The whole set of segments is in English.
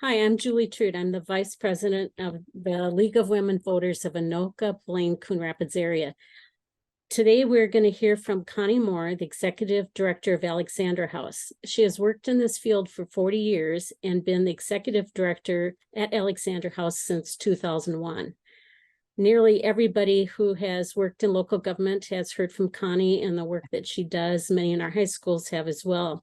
Hi, I'm Julie Trude. I'm the Vice President of the League of Women Voters of Anoka, Blaine, Coon Rapids area. Today, we're going to hear from Connie Moore, the Executive Director of Alexandra House. She has worked in this field for 40 years and been the Executive Director at Alexandra House since 2001. Nearly everybody who has worked in local government has heard from Connie and the work that she does. Many in our high schools have as well.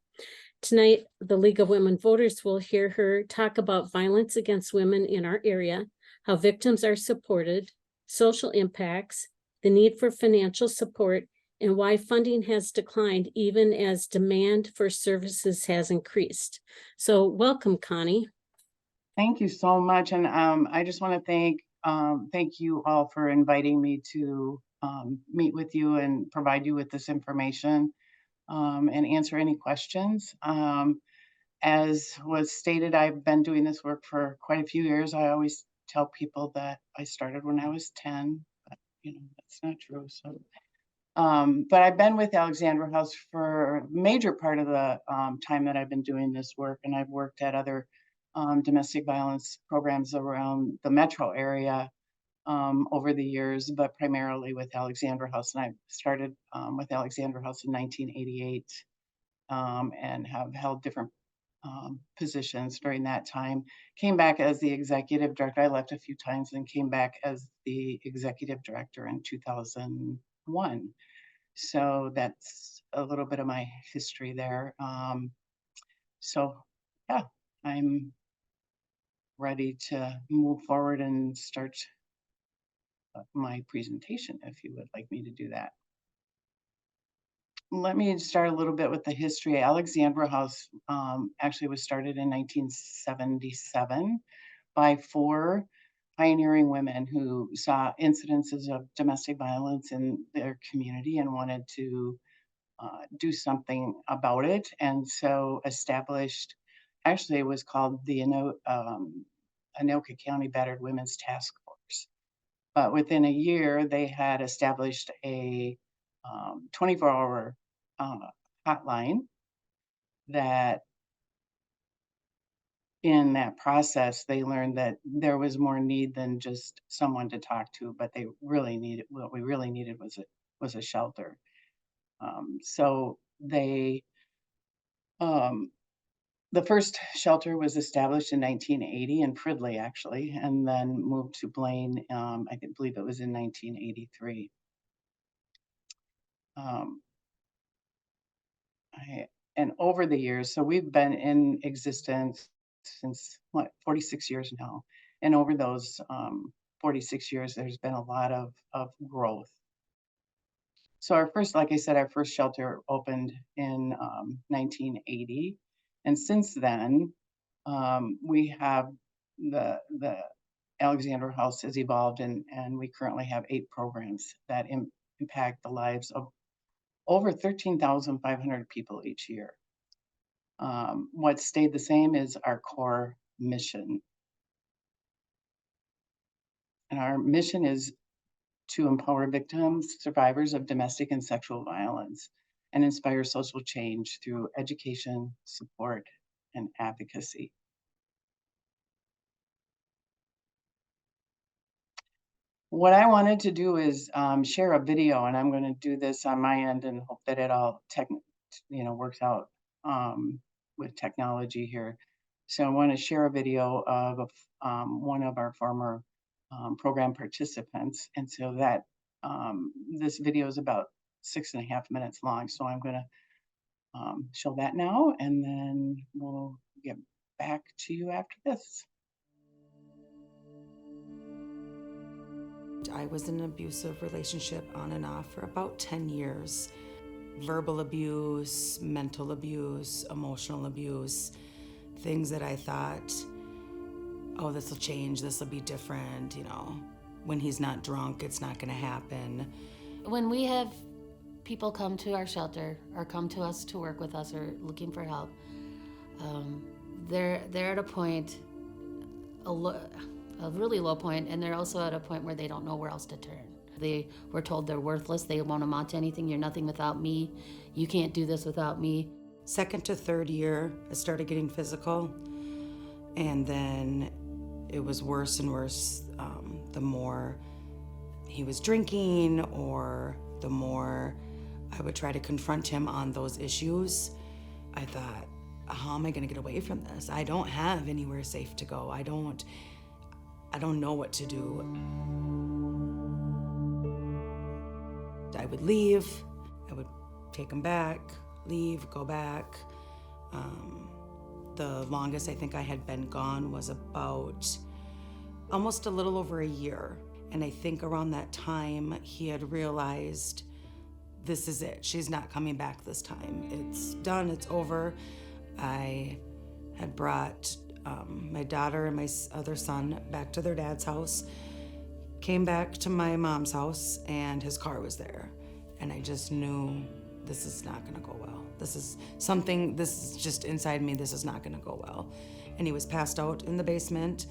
Tonight, the League of Women Voters will hear her talk about violence against women in our area, how victims are supported, social impacts, the need for financial support, and why funding has declined even as demand for services has increased. So welcome, Connie. Thank you so much. And I just want to thank you all for inviting me to meet with you and provide you with this information and answer any questions. As was stated, I've been doing this work for quite a few years. I always tell people that I started when I was 10, but that's not true. So, but I've been with Alexandra House for a major part of the time that I've been doing this work, and I've worked at other domestic violence programs around the metro area over the years, but primarily with Alexandra House. And I started with Alexandra House in 1988 and have held different positions during that time. Came back as the executive director. I left a few times and came back as the executive director in 2001. So that's a little bit of my history there. So yeah, I'm ready to move forward and start my presentation if you would like me to do that. Let me start a little bit with the history. Alexandra House actually was started in 1977 by 4 pioneering women who saw incidences of domestic violence in their community and wanted to do something about it. And so established, actually it was called the Anoka County Battered Women's Task Force. But within a year, they had established a 24-hour hotline that in that process, they learned that there was more need than just someone to talk to, but what we really needed was a shelter. So they, the first shelter was established in 1980 in Fridley, actually, and then moved to Blaine. I believe it was in 1983. And over the years, so we've been in existence since 46 years now. And over those 46 years, there's been a lot of growth. So like I said, our first shelter opened in 1980. And since then, we have the Alexandra House has evolved, and we currently have 8 programs that impact the lives of over 13,500 people each year. What stayed the same is our core mission. And our mission is to empower victims, survivors of domestic and sexual violence, and inspire social change through education, support, and advocacy. What I wanted to do is share a video, and I'm going to do this on my end and hope that it all works out with technology here. So I want to share a video of one of our former program participants, and so that this video is about 6.5 minutes long. So I'm going to show that now, and then we'll get back to you after this. I was in an abusive relationship on and off for about 10 years. Verbal abuse, mental abuse, emotional abuse, things that I thought, oh, this will change, this will be different, when he's not drunk, it's not gonna happen. When we have people come to our shelter or come to us to work with us or looking for help, they're at a point, a really low point, and they're also at a point where they don't know where else to turn. They were told they're worthless, they won't amount to anything, you're nothing without me, you can't do this without me. Second to third year, I started getting physical. And then it was worse and worse the more he was drinking, or the more I would try to confront him on those issues. I thought, how am I gonna get away from this? I don't have anywhere safe to go. I don't know what to do. I would leave, I would take him back, leave, go back. The longest I think I had been gone was about almost a little over a year. And I think around that time, he had realized, this is it. She's not coming back this time. It's done, it's over. I had brought my daughter and my other son back to their dad's house, came back to my mom's house, and his car was there. And I just knew, this is not gonna go well. This is just inside me, this is not gonna go well. And he was passed out in the basement,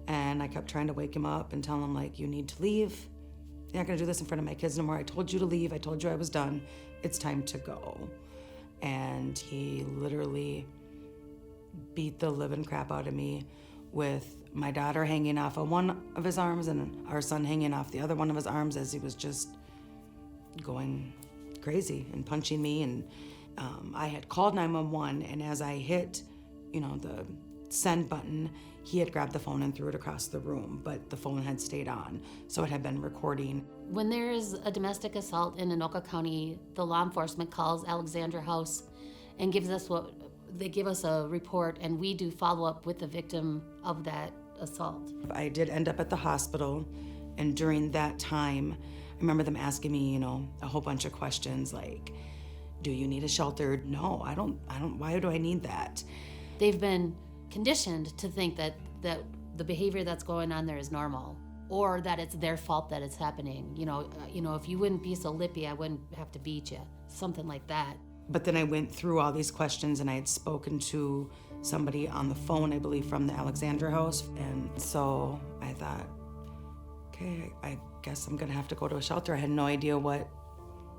and I kept trying to wake him up and tell him, like, you need to leave. You're not gonna do this in front of my kids no more. I told you to leave, I told you I was done. It's time to go. And he literally beat the living crap out of me, with my daughter hanging off of one of his arms and our son hanging off the other one of his arms, as he was just going crazy and punching me. And I had called 911, and as I hit, the send button, he had grabbed the phone and threw it across the room, but the phone had stayed on, so it had been recording. When there is a domestic assault in Anoka County, the law enforcement calls Alexandra House and gives us a report, and we do follow up with the victim of that assault. I did end up at the hospital, and during that time, I remember them asking me, a whole bunch of questions like, do you need a shelter? No, I don't, why do I need that? They've been conditioned to think that the behavior that's going on there is normal, or that it's their fault that it's happening. If you wouldn't be so lippy, I wouldn't have to beat you, something like that. But then I went through all these questions, and I had spoken to somebody on the phone, I believe from the Alexandra House. And so I thought, okay, I guess I'm gonna have to go to a shelter. I had no idea what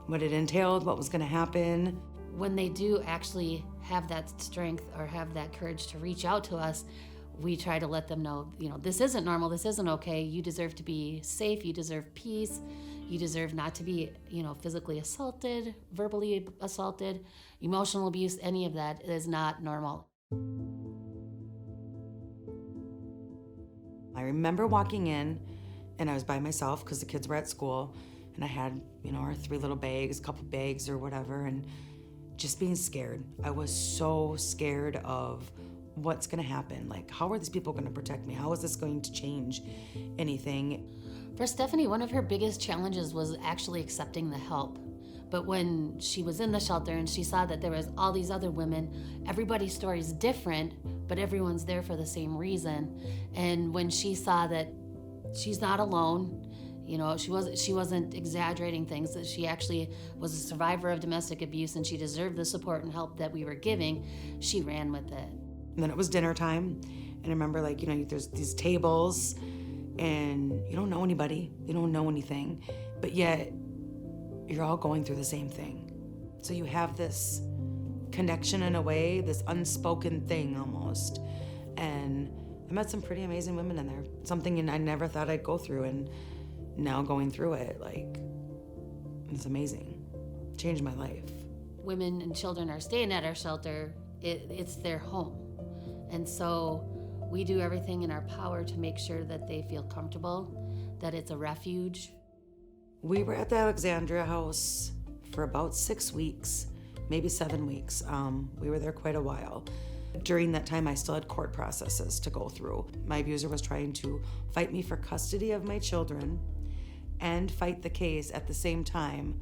it entailed, what was gonna happen. When they do actually have that strength or have that courage to reach out to us, we try to let them know, this isn't normal, this isn't okay. You deserve to be safe, you deserve peace, you deserve not to be, physically assaulted, verbally assaulted, emotional abuse, any of that is not normal. I remember walking in, and I was by myself because the kids were at school, and I had, our 3 little bags, a couple bags or whatever, and just being scared. I was so scared of what's gonna happen. Like, how are these people gonna protect me? How is this going to change anything? For Stephanie, one of her biggest challenges was actually accepting the help. But when she was in the shelter and she saw that there was all these other women, everybody's story is different, but everyone's there for the same reason. And when she saw that she's not alone, she wasn't exaggerating things, that she actually was a survivor of domestic abuse and she deserved the support and help that we were giving, she ran with it. And then it was dinner time, and I remember, there's these tables, and you don't know anybody, you don't know anything, but yet you're all going through the same thing. So you have this connection in a way, this unspoken thing almost. And I met some pretty amazing women in there, something I never thought I'd go through, and now going through it, it's amazing. Changed my life. Women and children are staying at our shelter, it's their home. And so we do everything in our power to make sure that they feel comfortable, that it's a refuge. We were at the Alexandra House for about 6 weeks, maybe 7 weeks. We were there quite a while. During that time, I still had court processes to go through. My abuser was trying to fight me for custody of my children and fight the case at the same time.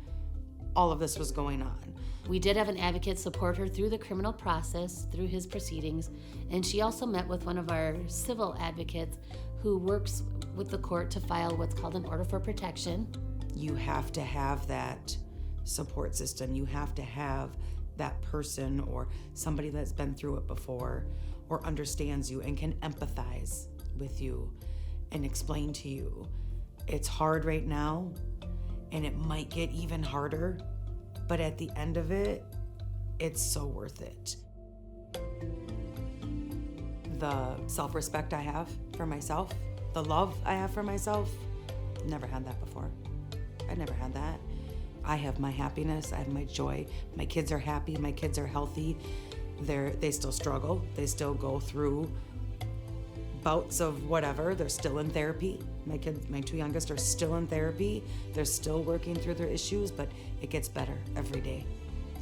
All of this was going on. We did have an advocate support her through the criminal process, through his proceedings, and she also met with one of our civil advocates who works with the court to file what's called an order for protection. You have to have that support system. You have to have that person or somebody that's been through it before or understands you and can empathize with you and explain to you, it's hard right now and it might get even harder, but at the end of it, it's so worth it. the self-respect I have for myself, the love I have for myself. Never had that before. I never had that. I have my happiness, I have my joy. My kids are happy, my kids are healthy. They still struggle. They still go through bouts of whatever. They're still in therapy. My kids, my two youngest, are still in therapy. They're still working through their issues, but it gets better every day.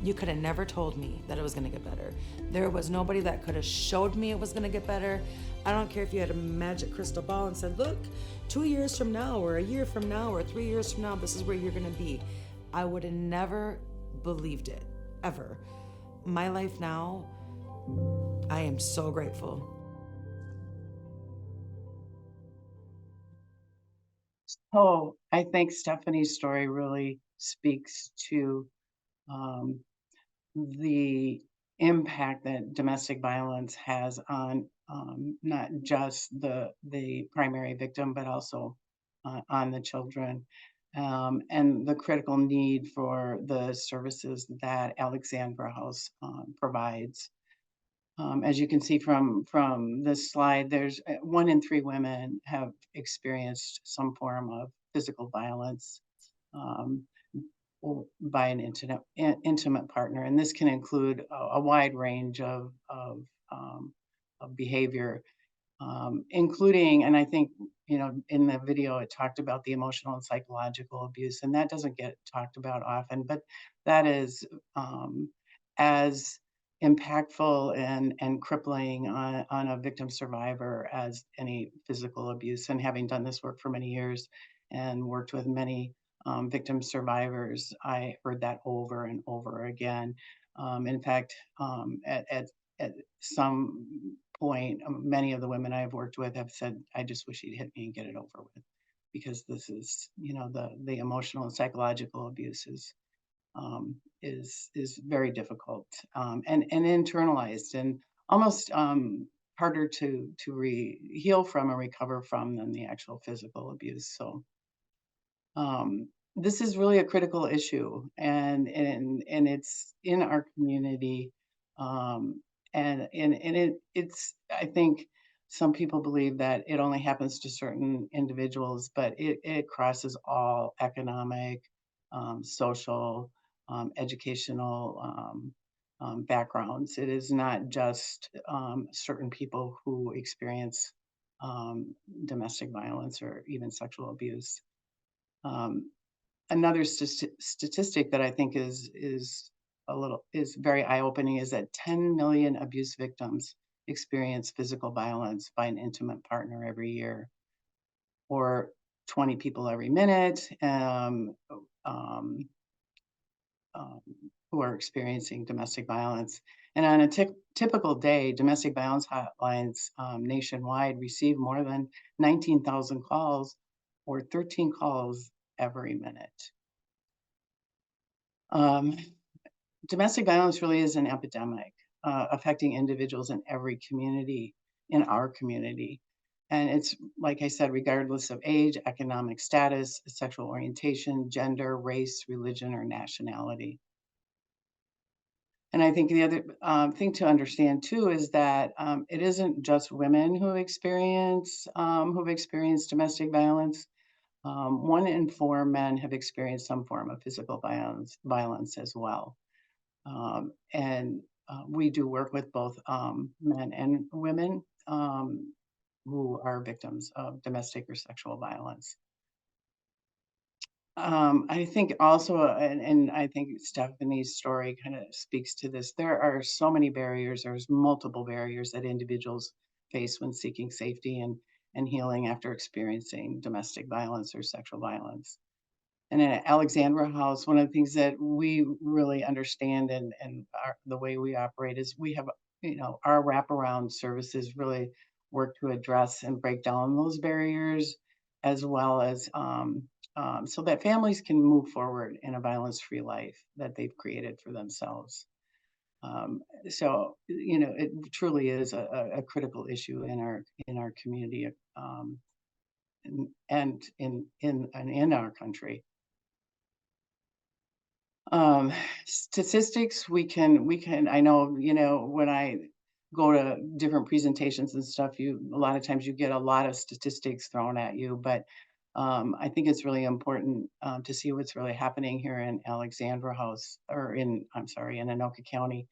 You could have never told me that it was gonna get better. There was nobody that could have showed me it was gonna get better. I don't care if you had a magic crystal ball and said, look, 2 years from now, or a year from now, or 3 years from now, this is where you're gonna be. I would have never believed it, ever. My life now, I am so grateful. Oh, I think Stephanie's story really speaks to um, the impact that domestic violence has on not just the primary victim, but also on the children, and the critical need for the services that Alexandra House provides. As you can see from this slide, there's 1 in 3 women have experienced some form of physical violence um, by an intimate partner, and this can include a wide range of behavior, including, and I think, you know, in the video it talked about the emotional and psychological abuse, and that doesn't get talked about often, but that is as impactful and crippling on a victim survivor as any physical abuse. And having done this work for many years and worked with many victim survivors, I heard that over and over again. In fact, at some point, many of the women I've worked with have said, I just wish he'd hit me and get it over with, because this is, you know, the emotional and psychological abuse is very difficult, and internalized, and almost harder to heal from and recover from than the actual physical abuse. So this is really a critical issue, and it's in our community, it's, I think some people believe that it only happens to certain individuals, but it crosses all economic, social, educational backgrounds. It is not just certain people who experience domestic violence or even sexual abuse. Um, Another statistic that I think is very eye-opening is that 10 million abuse victims experience physical violence by an intimate partner every year, or 20 people every minute, um, who are experiencing domestic violence. And on a typical day, domestic violence hotlines nationwide receive more than 19,000 calls, or 13 calls every minute. Domestic violence really is an epidemic affecting individuals in every community, in our community. And it's, like I said, regardless of age, economic status, sexual orientation, gender, race, religion, or nationality. And I think the other thing to understand too is that it isn't just women who've experienced domestic violence. 1 in 4 men have experienced some form of physical violence as well. And we do work with both men and women who are victims of domestic or sexual violence. I think also, and I think Stephanie's story kind of speaks to this, there are so many barriers, there's multiple barriers that individuals face when seeking safety and healing after experiencing domestic violence or sexual violence. And at Alexandra House, one of the things that we really understand, and the way we operate, is we have, you know, our wraparound services really work to address and break down those barriers, as well as so that families can move forward in a violence-free life that they've created for themselves. So, you know, it truly is a critical issue in our community, and in our country. Statistics, we can, I know, you know, when I go to different presentations and stuff, a lot of times you get a lot of statistics thrown at you, but I think it's really important to see what's really happening here in Alexandra House, or I'm sorry, in Anoka County.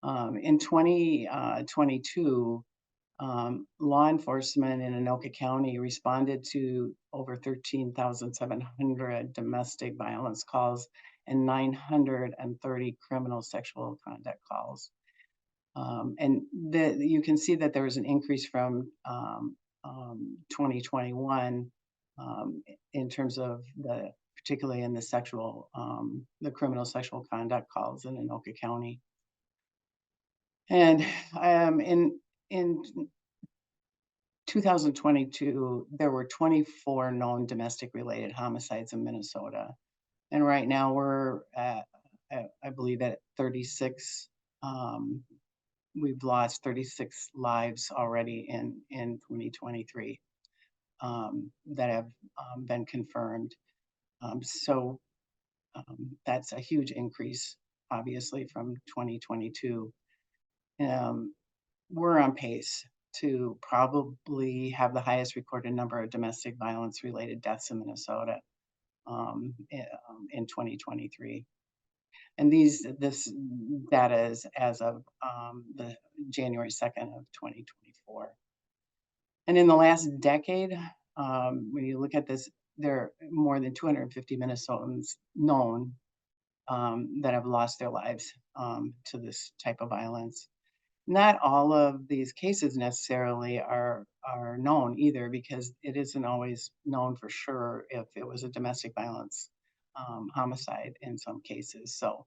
In 2022, law enforcement in Anoka County responded to over 13,700 domestic violence calls and 930 criminal sexual conduct calls. And you can see that there was an increase from 2021 in terms of particularly in the criminal sexual conduct calls in Anoka County. And in 2022, there were 24 known domestic related homicides in Minnesota. And right now we're I believe at 36. We've lost 36 lives already in 2023 that have been confirmed. So that's a huge increase, obviously, from 2022. We're on pace to probably have the highest recorded number of domestic violence related deaths in Minnesota in 2023. And this data is as of the January 2nd of 2024. And in the last decade, when you look at this, there are more than 250 Minnesotans known that have lost their lives to this type of violence. Not all of these cases necessarily are known either, because it isn't always known for sure if it was a domestic violence homicide in some cases. So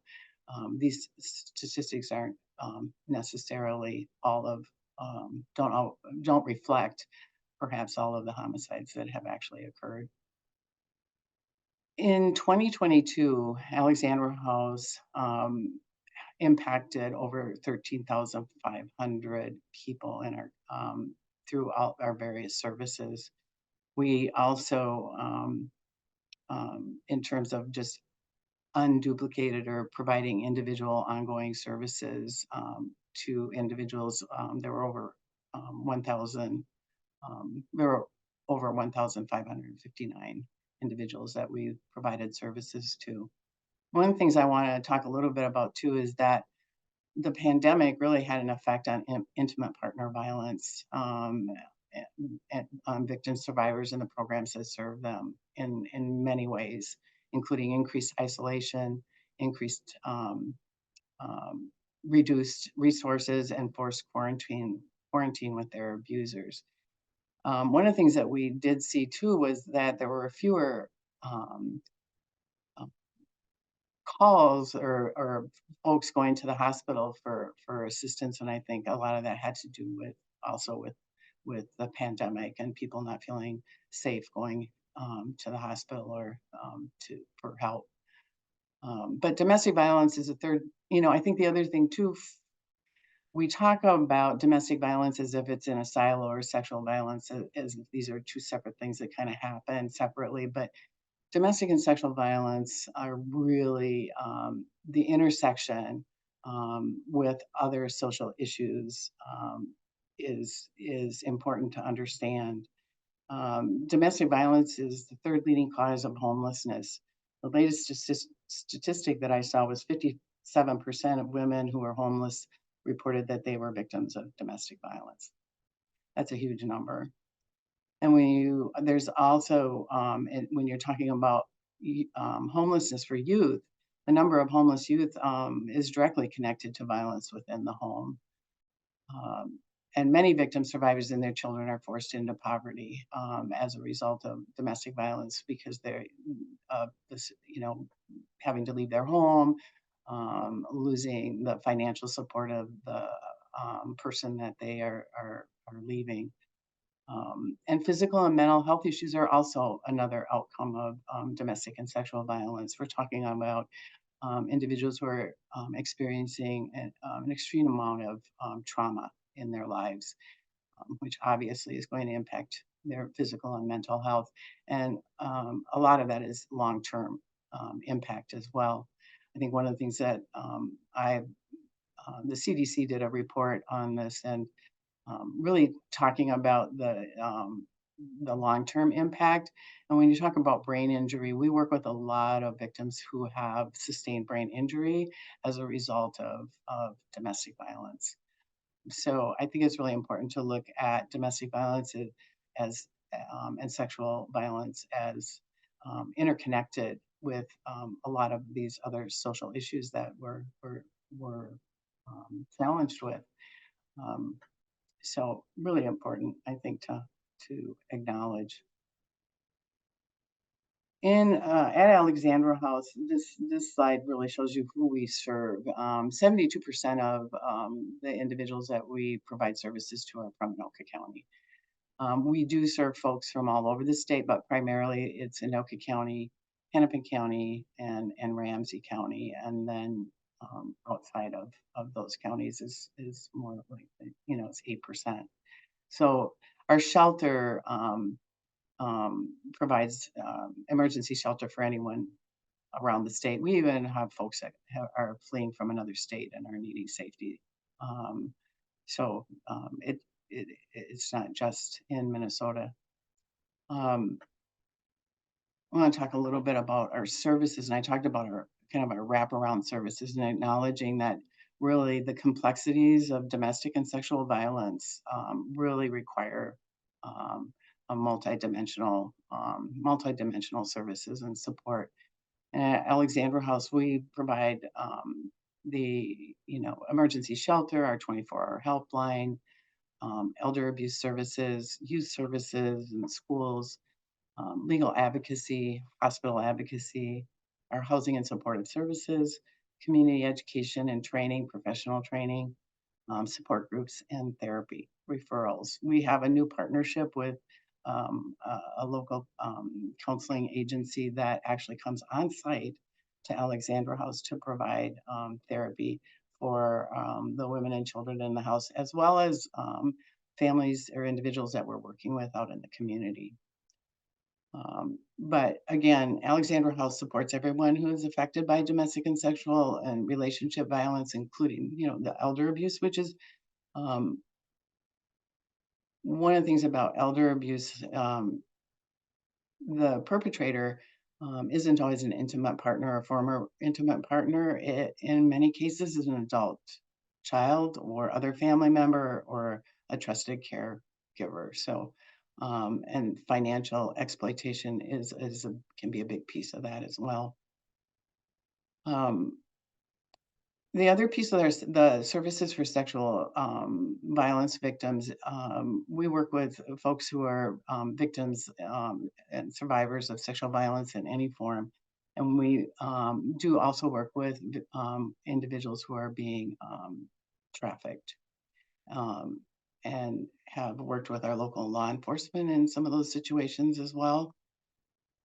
these statistics aren't necessarily don't reflect perhaps all of the homicides that have actually occurred. In 2022, Alexandra House impacted over 13,500 people in throughout our various services. We also, in terms of just unduplicated or providing individual ongoing services to individuals, there were over 1,559 individuals that we provided services to. One of the things I want to talk a little bit about too is that the pandemic really had an effect on intimate partner violence and on victim survivors and the programs that serve them in many ways, including increased isolation, increased reduced resources, and forced quarantine with their abusers. One of the things that we did see too was that there were fewer calls or folks going to the hospital for assistance, and I think a lot of that had to do with the pandemic and people not feeling safe going to the hospital or for help. But domestic violence is a third. I think the other thing too, we talk about domestic violence as if it's in a silo, or sexual violence as if these are two separate things that kind of happen separately, but domestic and sexual violence are really the intersection with other social issues is important to understand. Domestic violence is the third leading cause of homelessness. The latest statistic that I saw was 57% of women who are homeless reported that they were victims of domestic violence. That's a huge number. And there's also, when you're talking about homelessness for youth, the number of homeless youth is directly connected to violence within the home. And many victim survivors and their children are forced into poverty as a result of domestic violence, because they're, having to leave their home, losing the financial support of the person that they are leaving. And physical and mental health issues are also another outcome of domestic and sexual violence. We're talking about individuals who are experiencing an extreme amount of trauma in their lives, which obviously is going to impact their physical and mental health. And a lot of that is long-term impact as well. I think one of the things that I've the CDC did a report on this and really talking about the long-term impact. And when you talk about brain injury, we work with a lot of victims who have sustained brain injury as a result of domestic violence. So I think it's really important to look at domestic violence as and sexual violence as interconnected with a lot of these other social issues that we're challenged with. So really important, I think, to acknowledge. At Alexandra House, this slide really shows you who we serve. 72% of the individuals that we provide services to are from Anoka County. We do serve folks from all over the state, but primarily it's Anoka County, Hennepin County, and Ramsey County, and then outside of those counties is more like, it's 8%. So our shelter provides emergency shelter for anyone around the state. We even have folks that are fleeing from another state and are needing safety. So it's not just in Minnesota. I want to talk a little bit about our services, and I talked about our kind of our wraparound services and acknowledging that really the complexities of domestic and sexual violence really require a multidimensional services and support. At Alexandra House, we provide the emergency shelter, our 24-hour helpline, elder abuse services, youth services in schools, legal advocacy, hospital advocacy, our housing and supportive services, community education and training, professional training, support groups, and therapy referrals. We have a new partnership with a local counseling agency that actually comes on site to Alexandra House to provide therapy for the women and children in the house, as well as families or individuals that we're working with out in the community. But again, Alexandra House supports everyone who is affected by domestic and sexual and relationship violence, including, the elder abuse, which is one of the things about elder abuse. The perpetrator isn't always an intimate partner or former intimate partner. It, in many cases, is an adult child or other family member or a trusted caregiver. So, and financial exploitation can be a big piece of that as well. The other piece of the services for sexual violence victims, we work with folks who are victims and survivors of sexual violence in any form. And we do also work with individuals who are being trafficked, and have worked with our local law enforcement in some of those situations as well.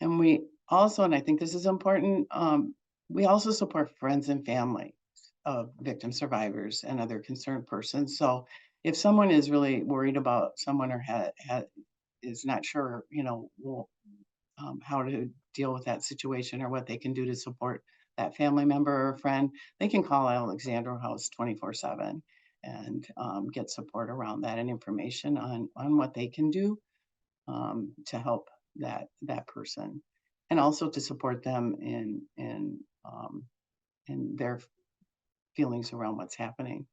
And we also, and I think this is important, we also support friends and family of victim survivors and other concerned persons. So if someone is really worried about someone or is not sure, how to deal with that situation or what they can do to support that family member or friend, they can call Alexandra House 24/7 and get support around that and information on what they can do to help that person, and also to support them in their feelings around what's happening.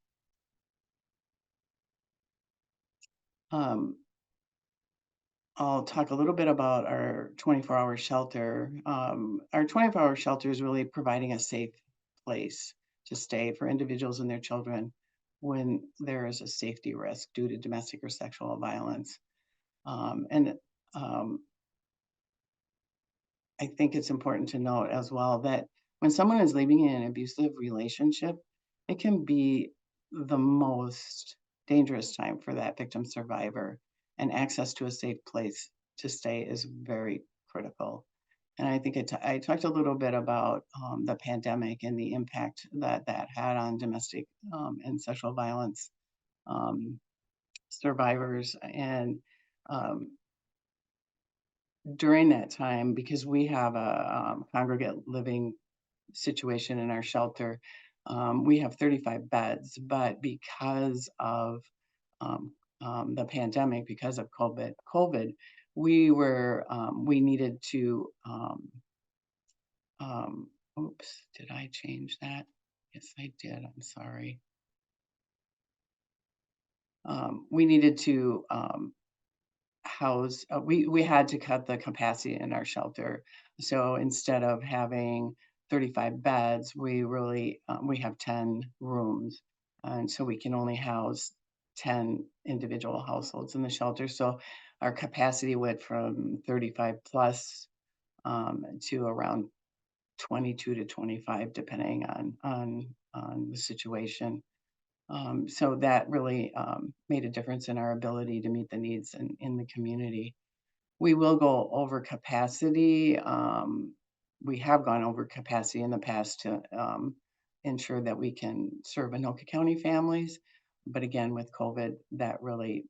I'll talk a little bit about our 24-hour shelter. Our 24-hour shelter is really providing a safe place to stay for individuals and their children when there is a safety risk due to domestic or sexual violence. I think it's important to note as well that when someone is living in an abusive relationship, it can be the most dangerous time for that victim survivor, and access to a safe place to stay is very critical. And I think I talked a little bit about the pandemic and the impact that had on domestic and sexual violence survivors. And during that time, because we have a congregate living situation in our shelter, We have 35 beds, but because of the pandemic, because of COVID, we needed to, oops, did I change that? Yes, I did. I'm sorry. We needed to house, we had to cut the capacity in our shelter. So instead of having 35 beds, we have 10 rooms. And so we can only house 10 individual households in the shelter. So our capacity went from 35 plus to around 22 to 25, depending on the situation. So that really made a difference in our ability to meet the needs in the community. We will go over capacity. We have gone over capacity in the past to ensure that we can serve Anoka County families. But again, with COVID, that really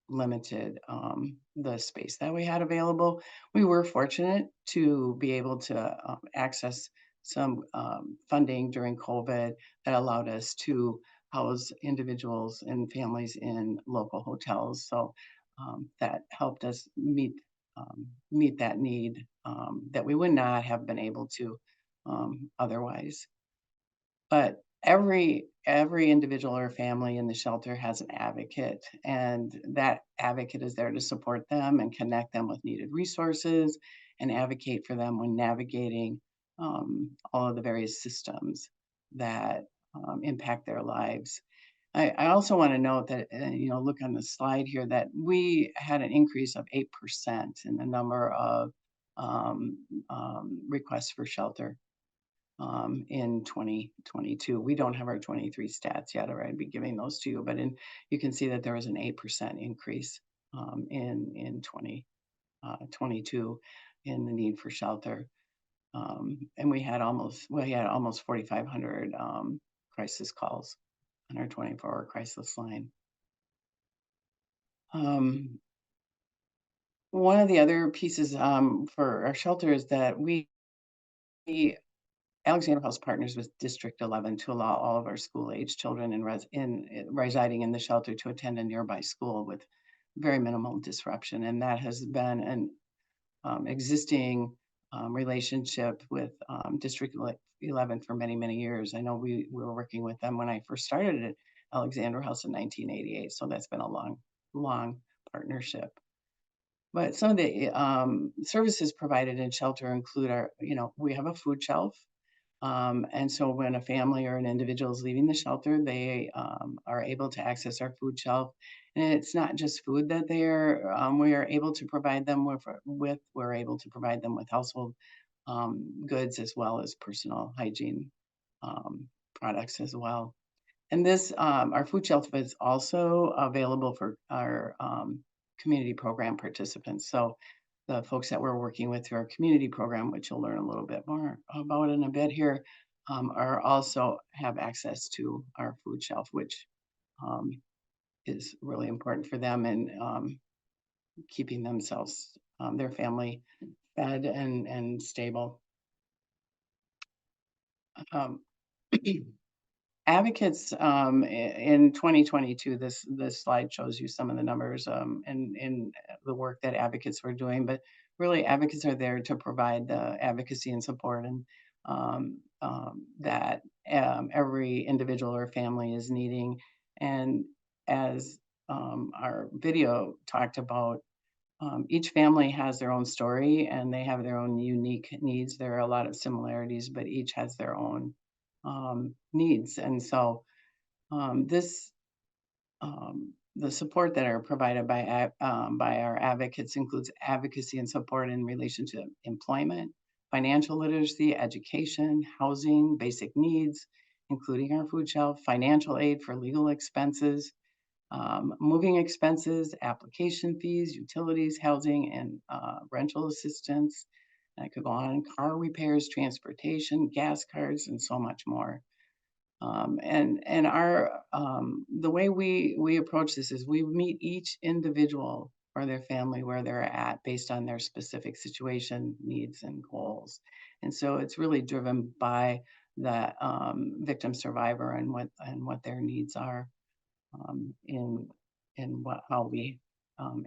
limited the space that we had available. We were fortunate to be able to access some funding during COVID that allowed us to house individuals and families in local hotels. So that helped us meet that need that we would not have been able to otherwise. But every individual or family in the shelter has an advocate, and that advocate is there to support them and connect them with needed resources and advocate for them when navigating all of the various systems that impact their lives. I also want to note that, look on the slide here, that we had an increase of 8% in the number of requests for shelter in 2022. We don't have our 23 stats yet, or I'd be giving those to you, but you can see that there was an 8% increase in 2022 in the need for shelter. And we had almost 4,500 crisis calls on our 24-hour crisis line. One of the other pieces for our shelter is that Alexandra House partners with District 11 to allow all of our school-age children residing in the shelter to attend a nearby school with very minimal disruption. And that has been an existing relationship with District 11 for many, many years. I know we were working with them when I first started at Alexandra House in 1988. So that's been a long, long partnership. But some of the services provided in shelter include we have a food shelf. And so when a family or an individual is leaving the shelter, they are able to access our food shelf. And it's not just food that we are able to provide them with. We're able to provide them with household goods as well as personal hygiene products as well. And our food shelf is also available for our community program participants. So the folks that we're working with through our community program, which you'll learn a little bit more about in a bit here, are also have access to our food shelf, which is really important for them in keeping themselves, their family fed and stable. Advocates in 2022, this slide shows you some of the numbers and the work that advocates were doing, but really advocates are there to provide the advocacy and support and that every individual or family is needing. And as our video talked about, each family has their own story and they have their own unique needs. There are a lot of similarities, but each has their own needs. And so the support that are provided by our advocates includes advocacy and support in relation to employment, financial literacy, education, housing, basic needs, including our food shelf, financial aid for legal expenses, moving expenses, application fees, utilities, housing, and rental assistance. And I could go on, car repairs, transportation, gas cards, and so much more. And our the way we approach this is we meet each individual or their family where they're at based on their specific situation, needs, and goals. And so it's really driven by that victim survivor and what their needs are in how we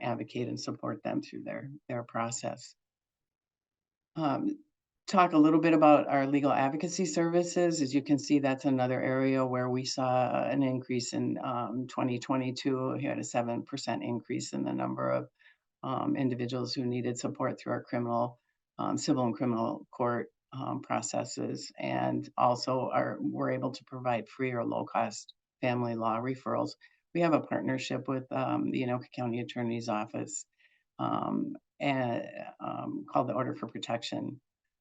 advocate and support them through their process. Um, Talk a little bit about our legal advocacy services. As you can see, that's another area where we saw an increase in 2022. We had a 7% increase in the number of individuals who needed support through our civil and criminal court processes, and also we're able to provide free or low-cost family law referrals. We have a partnership with the Anoka County Attorney's Office and called the Order for Protection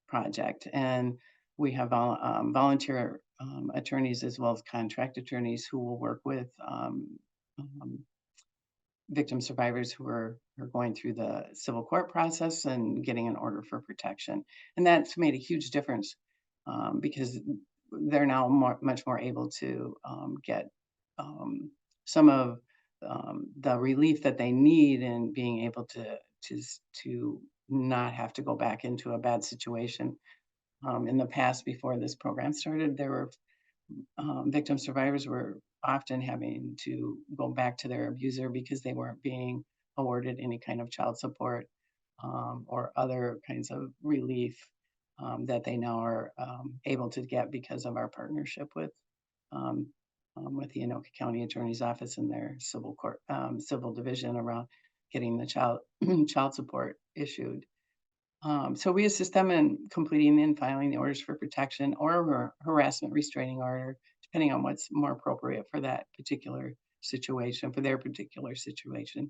Project, and we have volunteer attorneys as well as contract attorneys who will work with um, victim survivors who are going through the civil court process and getting an order for protection. And that's made a huge difference because they're now much more able to get some of the relief that they need in being able to not have to go back into a bad situation. In the past, before this program started, there were victim survivors were often having to go back to their abuser because they weren't being awarded any kind of child support or other kinds of relief that they now are able to get because of our partnership with the Anoka County Attorney's Office and their civil division around getting the child support issued. So we assist them in completing and filing the orders for protection or harassment restraining order, depending on what's more appropriate for that particular situation, for their particular situation.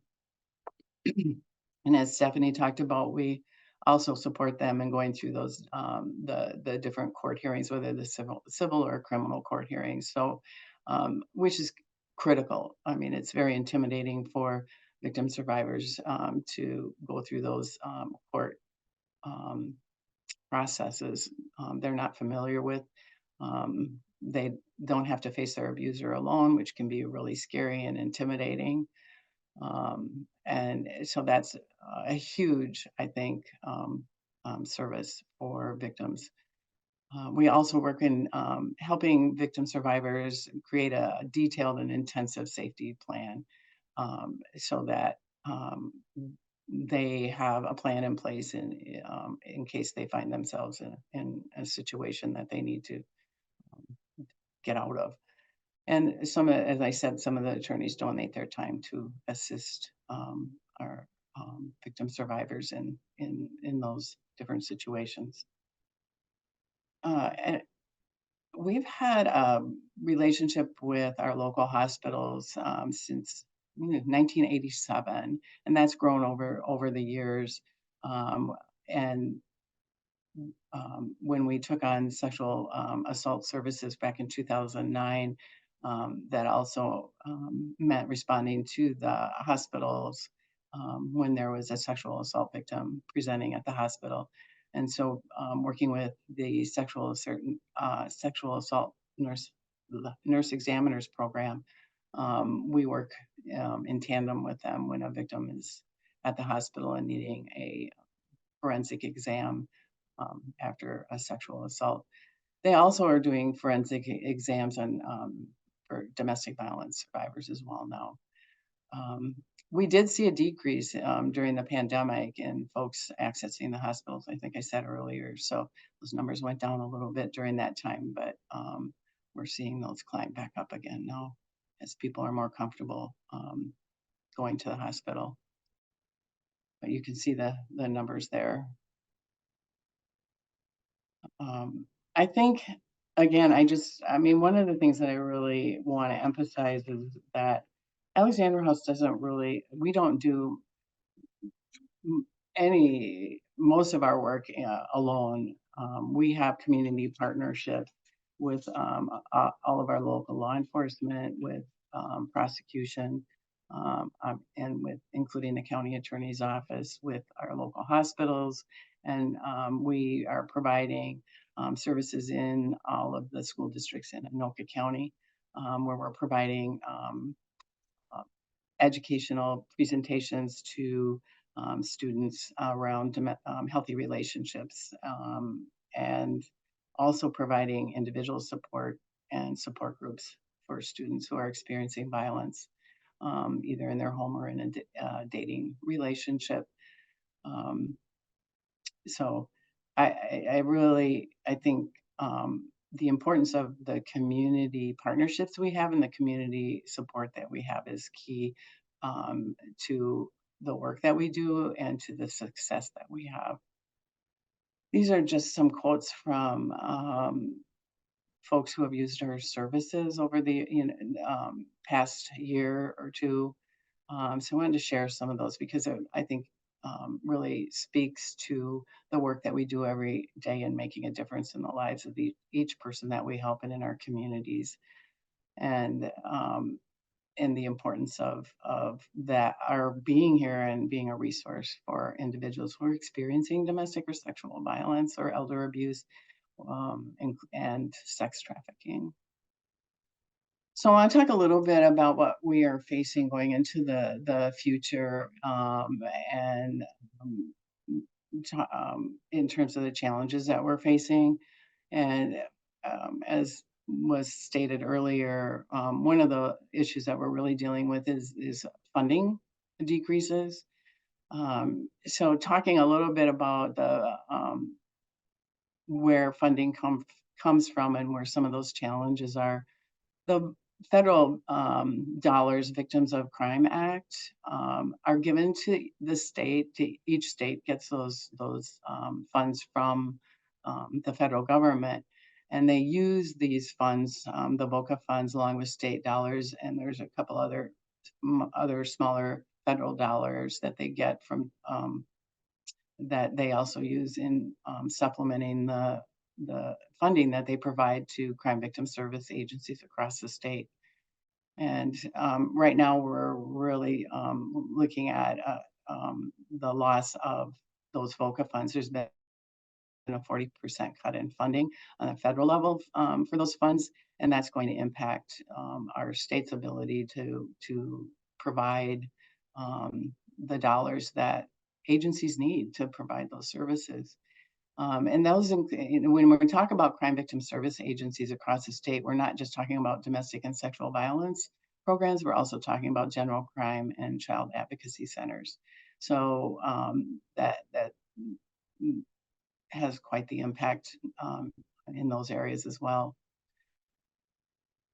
And as Stephanie talked about, we also support them in going through those the different court hearings, whether the civil or criminal court hearings. So, which is critical. I mean, it's very intimidating for victim survivors to go through those court processes they're not familiar with. They don't have to face their abuser alone, which can be really scary and intimidating. And so that's a huge, I think, service for victims. We also work in helping victim survivors create a detailed and intensive safety plan so that they have a plan in place in case they find themselves in a situation that they need to get out of. And as I said, some of the attorneys donate their time to assist our victim survivors in those different situations. And we've had a relationship with our local hospitals since 1987, and that's grown over the years. And when we took on sexual assault services back in 2009, that also meant responding to the hospitals when there was a sexual assault victim presenting at the hospital. And so working with the sexual assault nurse examiners program, we work in tandem with them when a victim is at the hospital and needing a forensic exam after a sexual assault. They also are doing forensic exams for domestic violence survivors as well now. We did see a decrease during the pandemic in folks accessing the hospitals, I think I said earlier. So those numbers went down a little bit during that time, but we're seeing those climb back up again now as people are more comfortable going to the hospital. But you can see the numbers there. I think, again, one of the things that I really want to emphasize is that Alexandra House we don't do most of our work alone. We have community partnerships with all of our local law enforcement, with prosecution, and with including the county attorney's office, with our local hospitals. And we are providing services in all of the school districts in Anoka County, where we're providing educational presentations to students around healthy relationships and also providing individual support and support groups for students who are experiencing violence, either in their home or in a dating relationship. Um, so I really, I think the importance of the community partnerships we have and the community support that we have is key to the work that we do and to the success that we have. These are just some quotes from folks who have used our services over the past year or two. So I wanted to share some of those because I think really speaks to the work that we do every day in making a difference in the lives of each person that we help and in our communities, and the importance of that our being here and being a resource for individuals who are experiencing domestic or sexual violence or elder abuse, and sex trafficking. So I want to talk a little bit about what we are facing going into the future, and um, in terms of the challenges that we're facing. And as was stated earlier, one of the issues that we're really dealing with is funding decreases. So talking a little bit about the where funding comes from and where some of those challenges are. The federal dollars, Victims of Crime Act, are given to the state. Each state gets those funds from the federal government, and they use these funds, the VOCA funds, along with state dollars, and there's a couple other smaller federal dollars that they get from that they also use in supplementing the funding that they provide to crime victim service agencies across the state. And right now, we're really looking at the loss of those VOCA funds. There's been a 40% cut in funding on a federal level for those funds, and that's going to impact our state's ability to provide the dollars that agencies need to provide those services. And when we talk about crime victim service agencies across the state, we're not just talking about domestic and sexual violence programs. We're also talking about general crime and child advocacy centers. So that has quite the impact in those areas as well.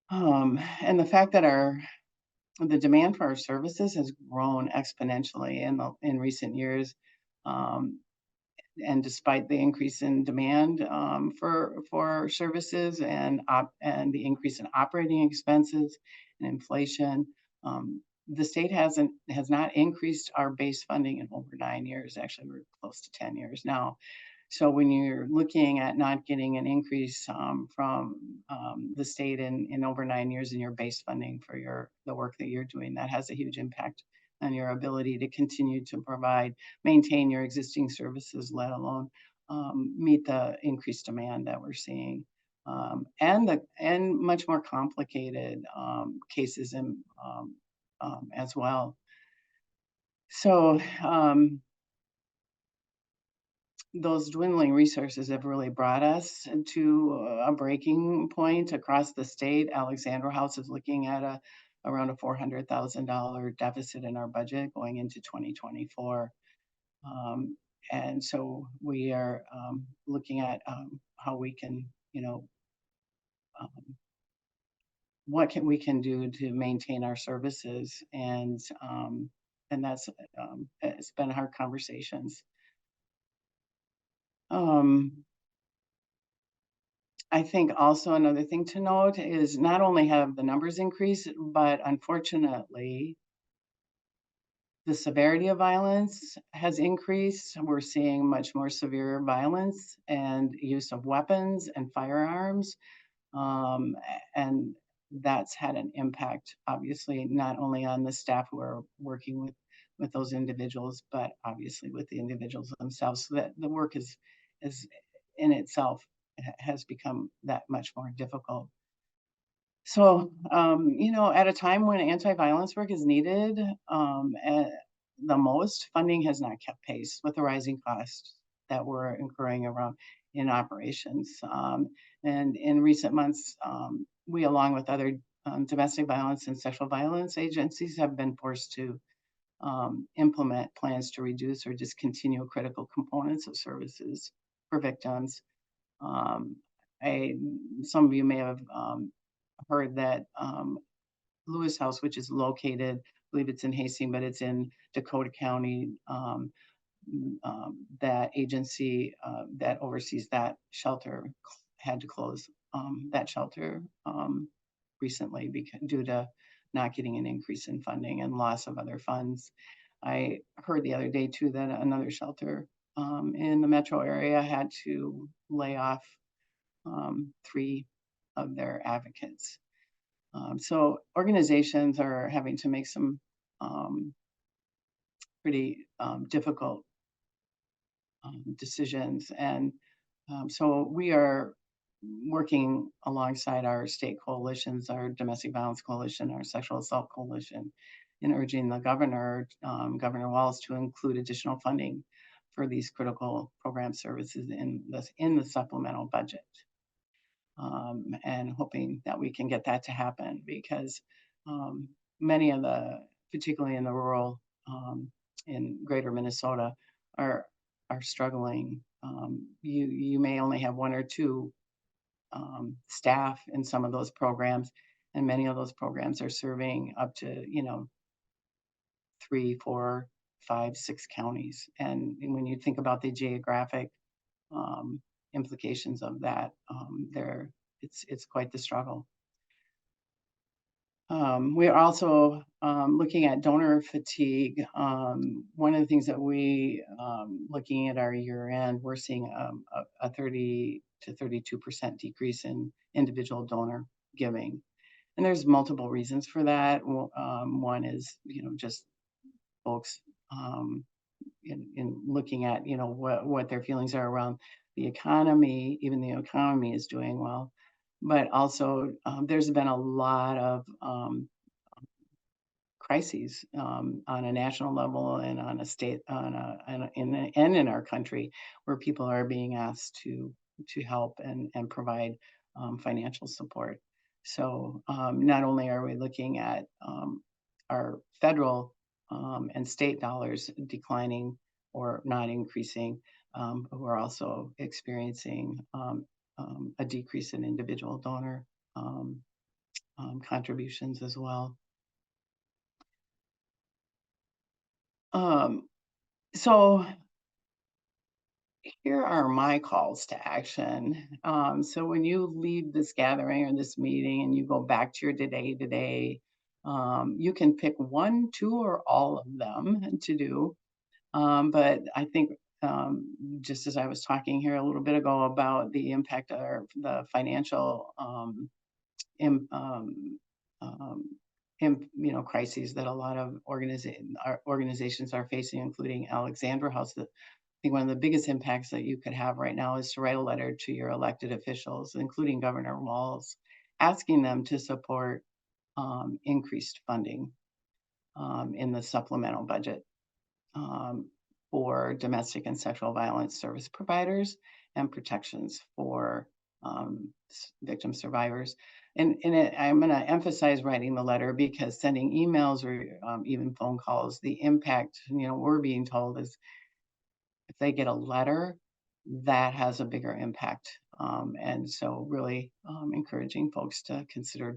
And the fact that the demand for our services has grown exponentially in recent years. And despite the increase in demand for services and the increase in operating expenses and inflation, the state has not increased our base funding in over 9 years. Actually, we're close to 10 years now. So when you're looking at not getting an increase from the state in over 9 years in your base funding for the work that you're doing, that has a huge impact on your ability to continue to maintain your existing services, let alone meet the increased demand that we're seeing, and much more complicated cases as well. So those dwindling resources have really brought us to a breaking point across the state. Alexandra House is looking at around a $400,000 deficit in our budget going into 2024. And so we are looking at how we can, what we can do to maintain our services, and that's it's been hard conversations. I think also another thing to note is not only have the numbers increased, but unfortunately, the severity of violence has increased. We're seeing much more severe violence and use of weapons and firearms. And that's had an impact, obviously, not only on the staff who are working with those individuals, but obviously with the individuals themselves. So that the work is in itself has become that much more difficult. So, at a time when anti-violence work is needed the most, funding has not kept pace with the rising costs that we're incurring around in operations. And in recent months, we, along with other domestic violence and sexual violence agencies, have been forced to implement plans to reduce or discontinue critical components of services for victims. Um, some of you may have heard that Lewis House, which is located, I believe it's in Hastings, but it's in Dakota County. That agency that oversees that shelter had to close that shelter recently due to not getting an increase in funding and loss of other funds. I heard the other day too that another shelter in the metro area had to lay off 3 of their advocates. So organizations are having to make some pretty difficult decisions. And so we are working alongside our state coalitions, our domestic violence coalition, our sexual assault coalition, in urging the governor, Governor Walz, to include additional funding for these critical program services in the supplemental budget. And hoping that we can get that to happen, because many of particularly in the rural, in greater Minnesota, are struggling. You may only have 1 or 2 staff in some of those programs, and many of those programs are serving up to 3, 4, 5, 6 counties. And when you think about the geographic implications of that, it's quite the struggle. We are also looking at donor fatigue. One of the things that we, looking at our year end, we're seeing a 30 to 32% decrease in individual donor giving. And there's multiple reasons for that. One is, just folks in looking at, what their feelings are around the economy. Even the economy is doing well. But also, there's been a lot of crises on a national level and on a state, and in our country, where people are being asked to help and provide financial support. So not only are we looking at our federal and state dollars declining or not increasing, but we're also experiencing a decrease in individual donor contributions as well. So here are my calls to action. So when you leave this gathering or this meeting and you go back to your today, you can pick 1, 2, or all of them to do. But I think just as I was talking here a little bit ago about the impact of the financial crises that a lot of organizations are facing, including Alexandra House. I think one of the biggest impacts that you could have right now is to write a letter to your elected officials, including Governor Walz, asking them to support increased funding in the supplemental budget for domestic and sexual violence service providers and protections for victim survivors. And I'm going to emphasize writing the letter, because sending emails or even phone calls, the impact, we're being told, is if they get a letter, that has a bigger impact. And so really encouraging folks to consider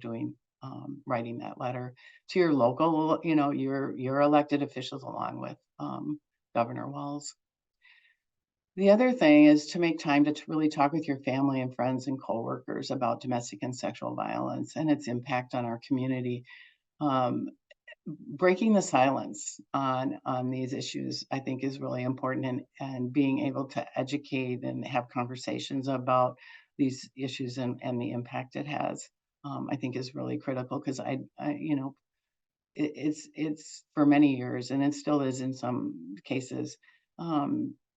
writing that letter to your local, your elected officials, along with Governor Walz. The other thing is to make time to really talk with your family and friends and coworkers about domestic and sexual violence and its impact on our community. Breaking the silence on these issues, I think, is really important, and being able to educate and have conversations about these issues and the impact it has, I think, is really critical, because it's for many years, and it still is in some cases.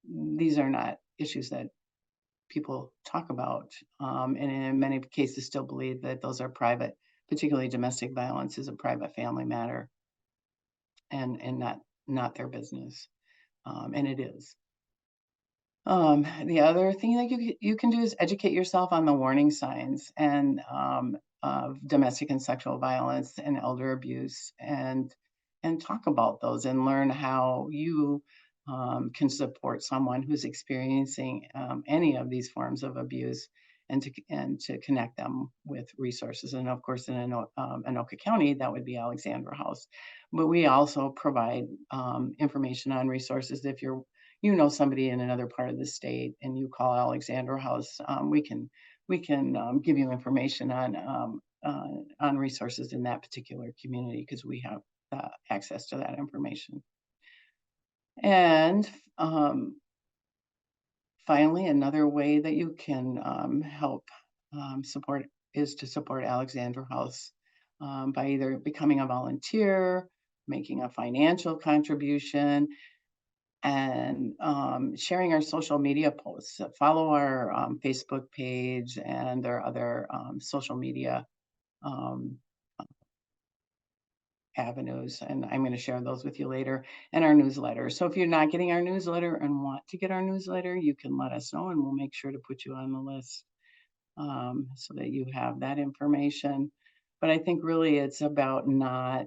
These are not issues that people talk about, and in many cases still believe that those are private, particularly domestic violence is a private family matter, and not their business, and it is. The other thing that you can do is educate yourself on the warning signs and of domestic and sexual violence and elder abuse, and talk about those and learn how you can support someone who's experiencing any of these forms of abuse, and to connect them with resources. And of course, in Anoka County, that would be Alexandra House. But we also provide information on resources. If you know somebody in another part of the state and you call Alexandra House, we can give you information on resources in that particular community, because we have access to that information. And finally, another way that you can help support is to support Alexandra House by either becoming a volunteer, making a financial contribution, and sharing our social media posts. Follow our Facebook page and our other social media um, avenues, and I'm going to share those with you later, and our newsletter. So if you're not getting our newsletter and want to get our newsletter, you can let us know and we'll make sure to put you on the list so that you have that information. But I think really it's about not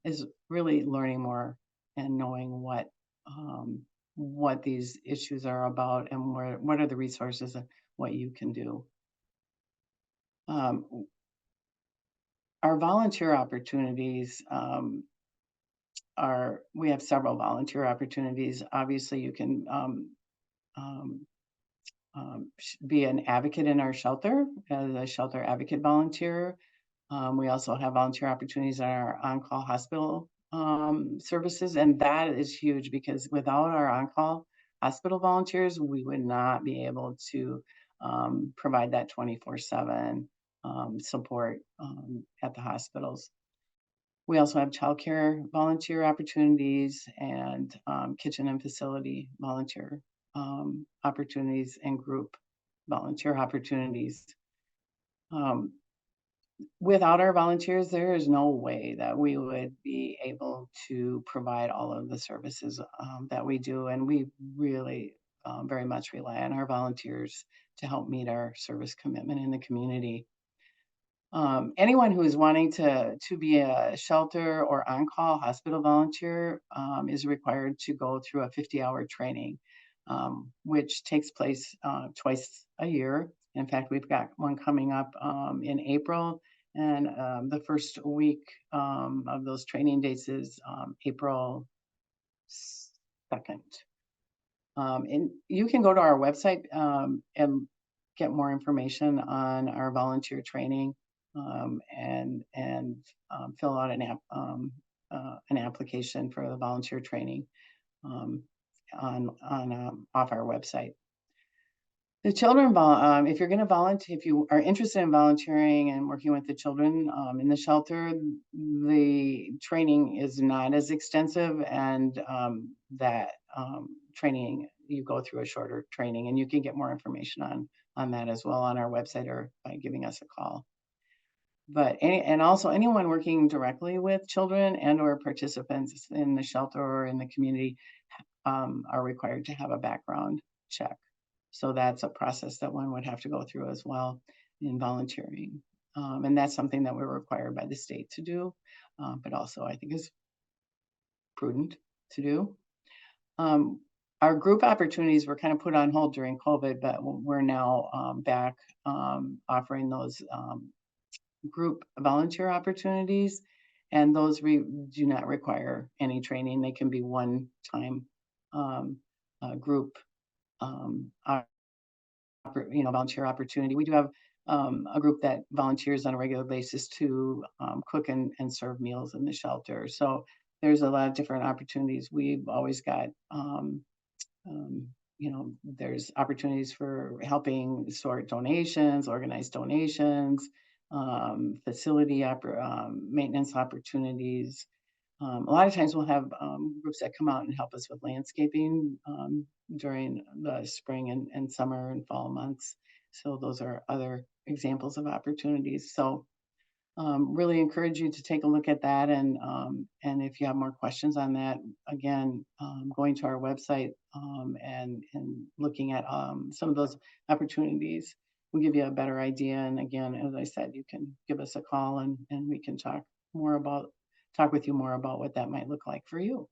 is really learning more and knowing what these issues are about, and what are the resources and what you can do. Um, our volunteer opportunities we have several volunteer opportunities. Obviously, you can um, be an advocate in our shelter as a shelter advocate volunteer. We also have volunteer opportunities in our on-call hospital services, and that is huge, because without our on-call hospital volunteers, we would not be able to provide that 24/7 support at the hospitals. We also have childcare volunteer opportunities, and kitchen and facility volunteer opportunities, and group volunteer opportunities. Um, Without our volunteers, there is no way that we would be able to provide all of the services that we do. And we really very much rely on our volunteers to help meet our service commitment in the community. Anyone who is wanting to be a shelter or on-call hospital volunteer is required to go through a 50-hour training, which takes place twice a year. In fact, we've got one coming up in April, and the first week of those training dates is April 2nd. And you can go to our website and get more information on our volunteer training, and fill out an application for the volunteer training off our website. The children, if you're going to volunteer, if you are interested in volunteering and working with the children in the shelter, the training is not as extensive, and that training, you go through a shorter training, and you can get more information on that as well on our website or by giving us a call. But and also anyone working directly with children and or participants in the shelter or in the community are required to have a background check. So that's a process that one would have to go through as well in volunteering. And that's something that we're required by the state to do, but also I think is prudent to do. Our group opportunities were kind of put on hold during COVID, but we're now back offering those group volunteer opportunities, and those do not require any training. They can be one-time group volunteer opportunity. We do have a group that volunteers on a regular basis to cook and serve meals in the shelter. So there's a lot of different opportunities. We've always got there's opportunities for helping sort donations, organize donations, facility maintenance opportunities. A lot of times we'll have groups that come out and help us with landscaping during the spring and summer and fall months. So those are other examples of opportunities. So really encourage you to take a look at that. And if you have more questions on that, again, going to our website and looking at some of those opportunities will give you a better idea. And again, as I said, you can give us a call and we can talk with you more about what that might look like for you.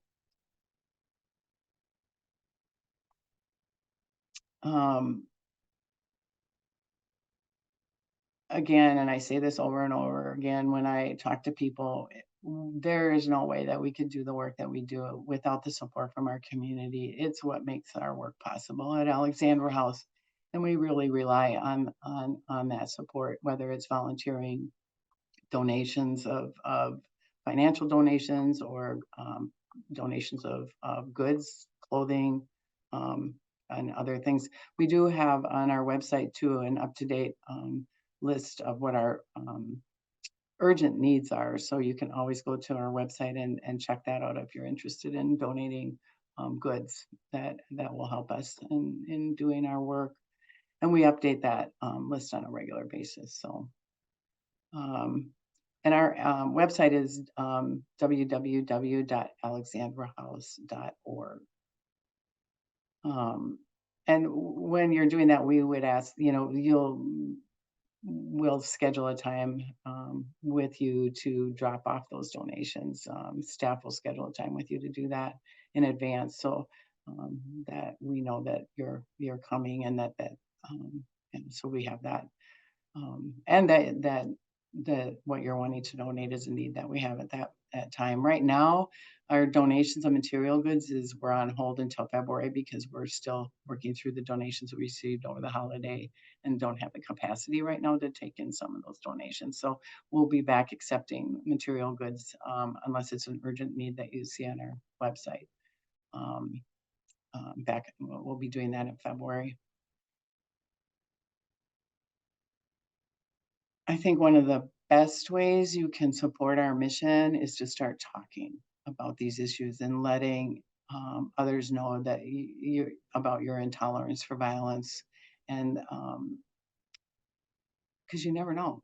Again, and I say this over and over again, when I talk to people, there is no way that we could do the work that we do without the support from our community. It's what makes our work possible at Alexandra House. And we really rely on that support, whether it's volunteering, donations of financial donations, or donations of goods, clothing, and other things. We do have on our website too an up-to-date list of what our urgent needs are. So you can always go to our website and check that out if you're interested in donating goods that will help us in doing our work. And we update that list on a regular basis. So, and our website is www.alexandrahouse.org. And when you're doing that, we would ask, we'll schedule a time with you to drop off those donations. Staff will schedule a time with you to do that in advance, so that we know that you're coming, and and so we have that, and that what you're wanting to donate is a need that we have at that time. Right now, our donations of material goods we're on hold until February because we're still working through the donations we received over the holiday and don't have the capacity right now to take in some of those donations. So we'll be back accepting material goods unless it's an urgent need that you see on our website. We'll be doing that in February. I think one of the best ways you can support our mission is to start talking about these issues and letting others know that about your intolerance for violence, and because you never know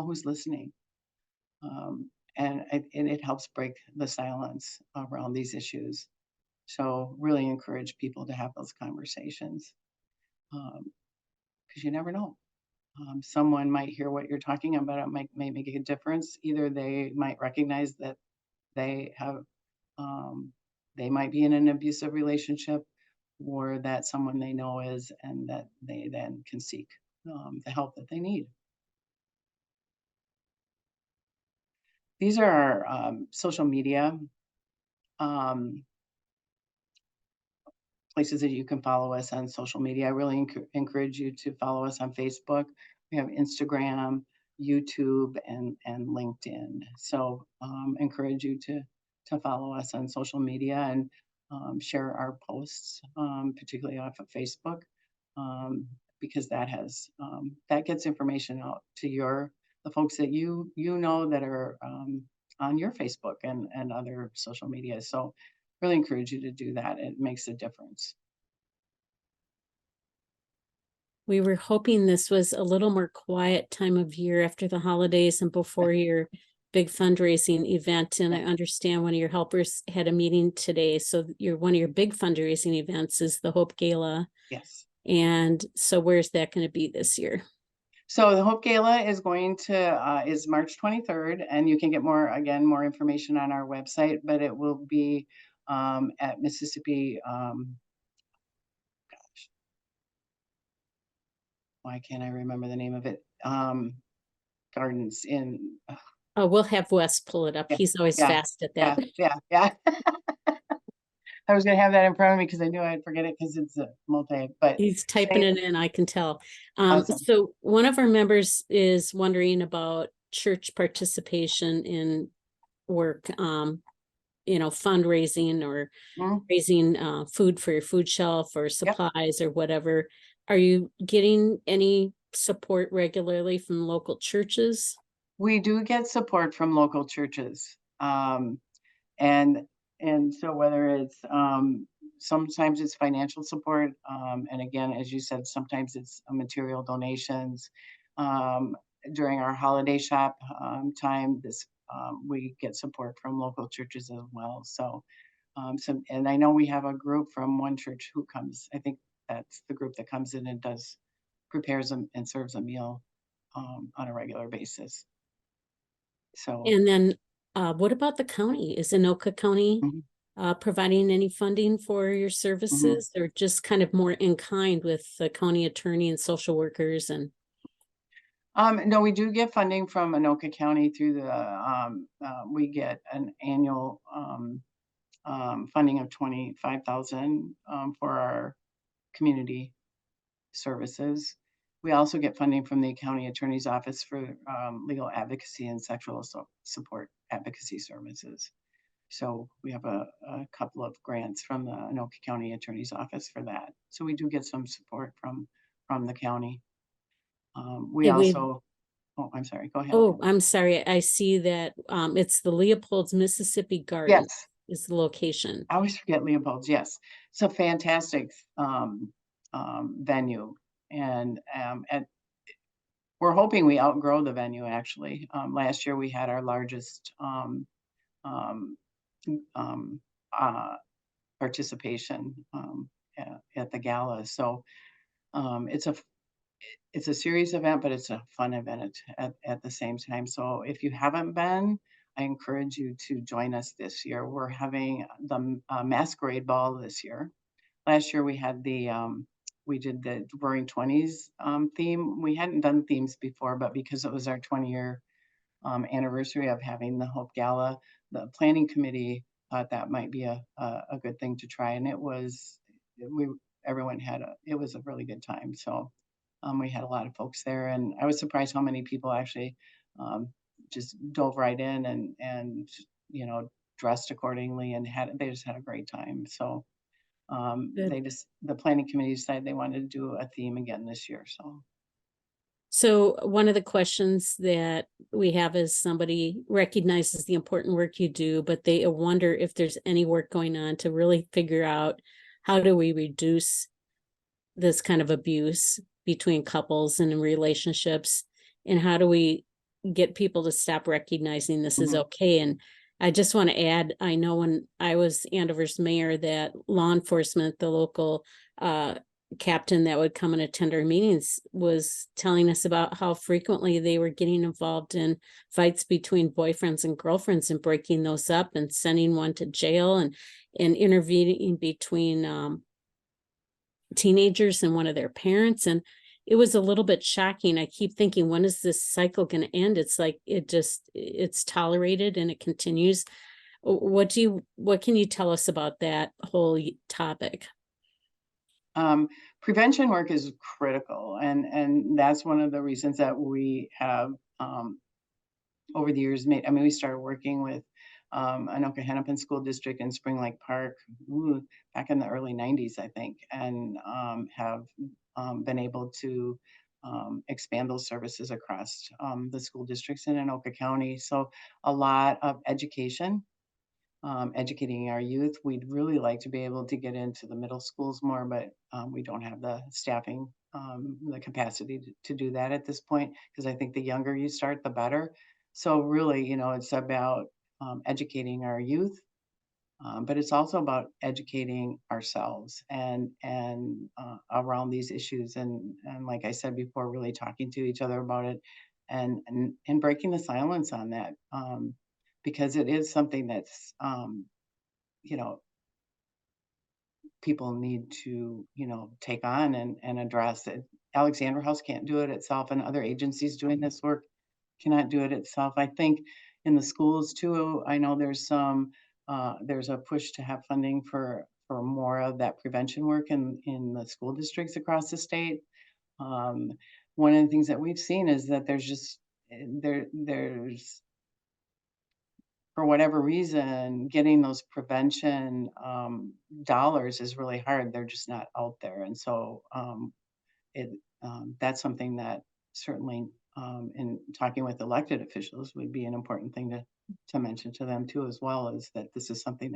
who's listening, and it helps break the silence around these issues. So really encourage people to have those conversations, because you never know. Someone might hear what you're talking about. It may make a difference. Either they might recognize that they have, they might be in an abusive relationship, or that someone they know is, and that they then can seek the help that they need. These are our social media places that you can follow us on social media. I really encourage you to follow us on Facebook. We have Instagram, YouTube, and LinkedIn. So encourage you to follow us on social media and share our posts, particularly off of Facebook, because that has that gets information out to the folks that you know that are on your Facebook and other social media. So really encourage you to do that. It makes a difference. We were hoping this was a little more quiet time of year after the holidays and before your big fundraising event. And I understand one of your helpers had a meeting today. So one of your big fundraising events is the Hope Gala. Yes. And so where's that going to be this year? So the Hope Gala is going to is March 23rd, and you can get more information on our website, but it will be at Mississippi. Gosh, why can't I remember the name of it? Gardens in. Oh, we'll have Wes pull it up. Yeah, He's always fast at that. Yeah. I was going to have that in front of me because I knew I'd forget it because it's a but he's typing it in, I can tell. Awesome. So one of our members is wondering about church participation in work, fundraising or raising food for your food shelf or supplies or whatever. Are you getting any support regularly from local churches? We do get support from local churches. And so whether it's sometimes it's financial support, and again, as you said, sometimes it's material donations. during our holiday shop time, we get support from local churches as well. So, and I know we have a group from one church who comes. I think that's the group that comes in and prepares them and serves a meal on a regular basis. So, And then, what about the county? Is Anoka County mhm, providing any funding for your mhm. services, or just kind of more in kind with the county attorney and social workers? And No, we do get funding from Anoka County through we get an annual funding of 25,000 for our community services. We also get funding from the county attorney's office for legal advocacy and sexual support advocacy services. So we have a couple of grants from the Anoka County Attorney's Office for that. So we do get some support from the county. We and we, also, oh, I'm sorry, go ahead. oh, I'm sorry. I see that it's the Leopold's Mississippi Garden Yes, is the location. I always forget Leopold's. Yes, it's a fantastic venue, and we're hoping we outgrow the venue. Actually, last year we had our largest um, um, uh, participation at the gala. So it's a serious event, but it's a fun event at the same time. So if you haven't been, I encourage you to join us this year. We're having the masquerade ball this year. Last year we did the Roaring Twenties theme. We hadn't done themes before, but because it was our 20-year anniversary of having the Hope Gala, the planning committee thought that might be a good thing to try, and it was a really good time. So we had a lot of folks there, and I was surprised how many people actually um, just dove right in and dressed accordingly, and they just had a great time. So Good. the planning committee decided they wanted to do a theme again this year. So one of the questions that we have is somebody recognizes the important work you do, but they wonder if there's any work going on to really figure out how do we reduce this kind of abuse between couples and in relationships, and how do we get people to stop recognizing this is Mhm. okay. And I just want to add, I know when I was Andover's mayor that law enforcement, the local captain that would come and attend our meetings, was telling us about how frequently they were getting involved in fights between boyfriends and girlfriends and breaking those up and sending one to jail, and intervening between teenagers and one of their parents. And it was a little bit shocking. I keep thinking, when is this cycle going to end? It's like it's tolerated and it continues. What can you tell us about that whole topic? Prevention work is critical, and that's one of the reasons that we have over the years we started working with Anoka Hennepin School District in Spring Lake Park back in the early 90s, I think, and have been able to expand those services across the school districts in Anoka County. So a lot of education, educating our youth. We'd really like to be able to get into the middle schools more, but we don't have the staffing, the capacity to do that at this point, because I think the younger you start, the better. So really, it's about educating our youth, but it's also about educating ourselves and around these issues, and like I said before, really talking to each other about it, and breaking the silence on that, because it is something that's you know people need to take on and address it. Alexandra House can't do it itself, and other agencies doing this work cannot do it itself. I think in the schools too, I know there's a push to have funding for more of that prevention work in the school districts across the state. Um, One of the things that we've seen is that there's for whatever reason, getting those prevention dollars is really hard. They're just not out there, and so it that's something that certainly, in talking with elected officials, would be an important thing to mention to them too, as well, is that this is something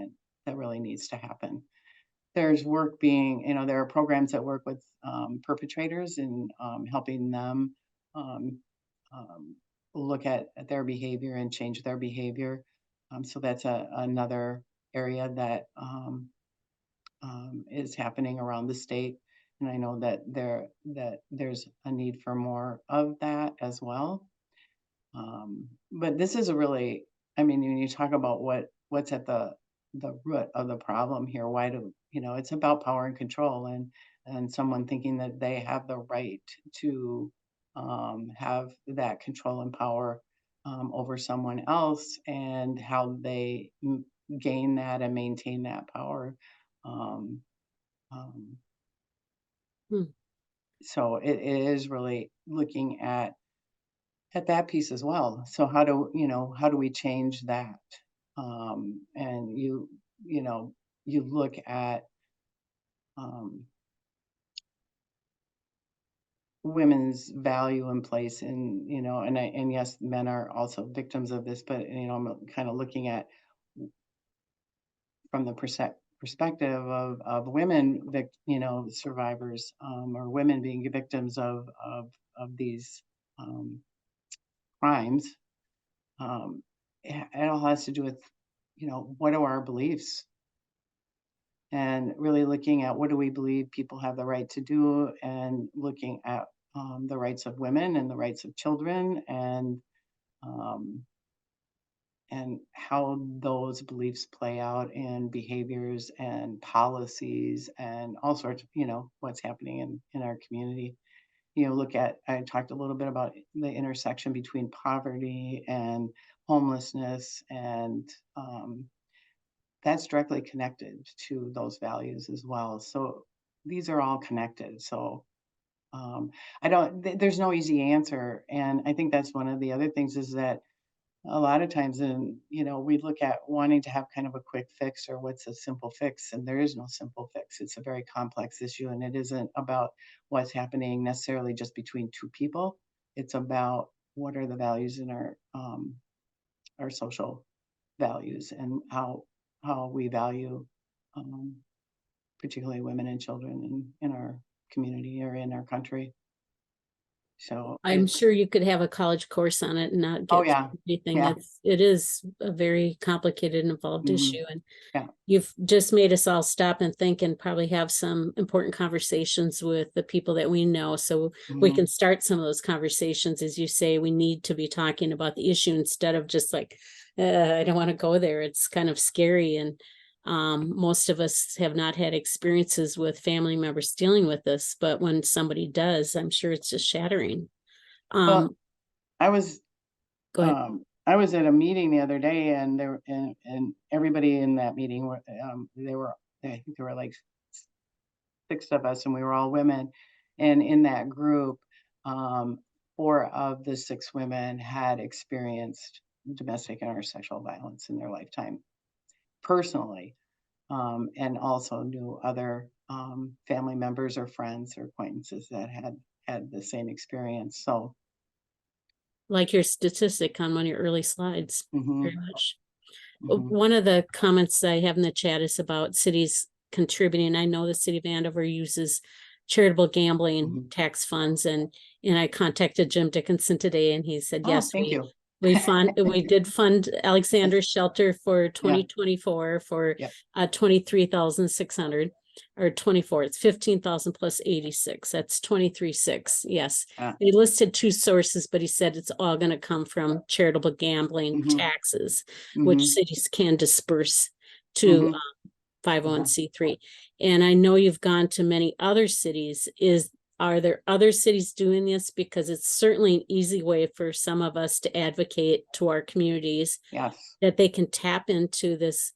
that really needs to happen. There's work there are programs that work with perpetrators and helping them. Um, look at their behavior and change their behavior. So that's another area that is happening around the state. And I know that there's a need for more of that as well. But this is a really, I mean, when you talk about what's at the root of the problem here, why do, it's about power and control, and someone thinking that they have the right to have that control and power over someone else, and how they gain that and maintain that power. Um, um, Hmm. so it is really looking at that piece as well. So how do we change that? And you look at um, women's value and place, and and yes, men are also victims of this, but I'm kind of looking at from the perspective of women, survivors, or women being victims of these um, crimes. It all has to do with, what are our beliefs, and really looking at what do we believe people have the right to do, and looking at the rights of women and the rights of children, um, and how those beliefs play out in behaviors and policies and all sorts of, what's happening in our community. I talked a little bit about the intersection between poverty and homelessness, and that's directly connected to those values as well. So these are all connected. So there's no easy answer. And I think that's one of the other things, is that a lot of times, we look at wanting to have kind of a quick fix, or what's a simple fix, and there is no simple fix. It's a very complex issue, and it isn't about what's happening necessarily just between two people. It's about what are the values in our social values, and how we value um, particularly women and children in our community or in our country. So I'm sure you could have a college course on it and not oh get yeah, anything. yeah. It is a very complicated and involved Mhm. issue, and Yeah. you've just made us all stop and think, and probably have some important conversations with the people that we know, so we Mhm. can start some of those conversations. As you say, we need to be talking about the issue instead of just like, I don't want to go there. It's kind of scary, and most of us have not had experiences with family members dealing with this, but when somebody does, I'm sure it's just shattering. Well, I was Go ahead. I was at a meeting the other day, and and everybody in that meeting were I think there were like 6 of us, and we were all women. And in that group, um, 4 of the 6 women had experienced domestic and or sexual violence in their lifetime personally, and also knew other family members or friends or acquaintances that had the same experience. So, Like your statistic on one of your early slides, very mhm, much. mhm, One of the comments I have in the chat is about cities contributing. I know the city of Andover uses charitable gambling mhm. tax funds, and I contacted Jim Dickinson today, and he said, Oh, yes, thank you. we did fund Alexander's shelter for Yeah, 2024 for yep, 23,600, or 24. It's 15,000 plus 86. That's 23,600. Yes. uh, He listed 2 sources, but he said it's all going to come from charitable gambling mhm, taxes, which mhm, cities can disperse to mhm, mhm. 501c3. And I know you've gone to many other cities. Are there other cities doing this? Because it's certainly an easy way for some of us to advocate to our communities Yes, that they can tap into this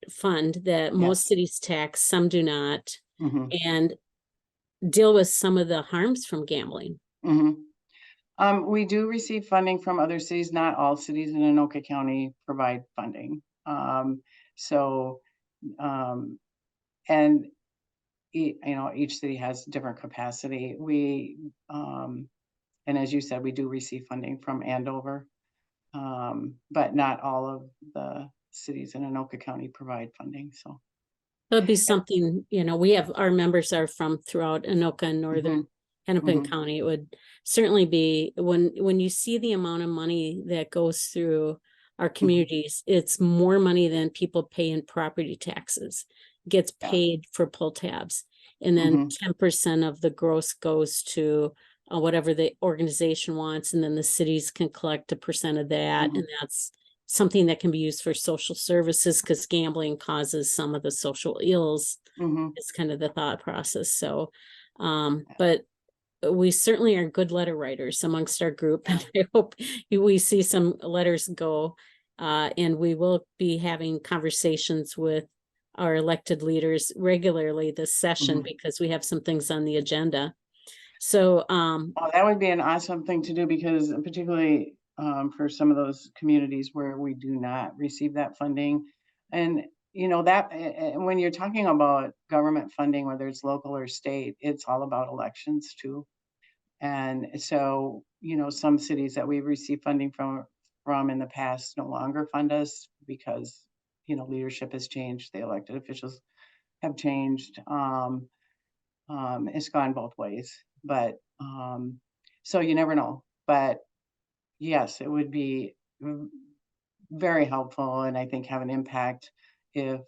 fund that most yes. cities tax, some do not, Mhm, and deal with some of the harms from gambling. mhm. We do receive funding from other cities. Not all cities in Anoka County provide funding. So, um, and each city has different capacity. And as you said, we do receive funding from Andover, but not all of the cities in Anoka County provide funding. So, That'd be something, we have, our members are from throughout Anoka and mhm, northern Hennepin Mhm. County, it would certainly be, when you see the amount of money that goes through our communities, it's more money than people pay in property taxes, gets Yeah. paid for pull tabs. And then Mhm. 10% of the gross goes to whatever the organization wants. And then the cities can collect a percent of that. Mhm. And that's something that can be used for social services, because gambling causes some of the social ills. Mhm. Is kind of the thought process. So, but we certainly are good letter writers amongst our group. And I hope we see some letters go. And we will be having conversations with our elected leaders regularly this session, Mhm. because we have some things on the agenda. So, Oh, that would be an awesome thing to do, because particularly for some of those communities where we do not receive that funding. And, when you're talking about government funding, whether it's local or state, it's all about elections too. And so, some cities that we've received funding from in the past no longer fund us because, leadership has changed, the elected officials have changed. It's gone both ways, but so you never know. But yes, it would be very helpful, and I think have an impact if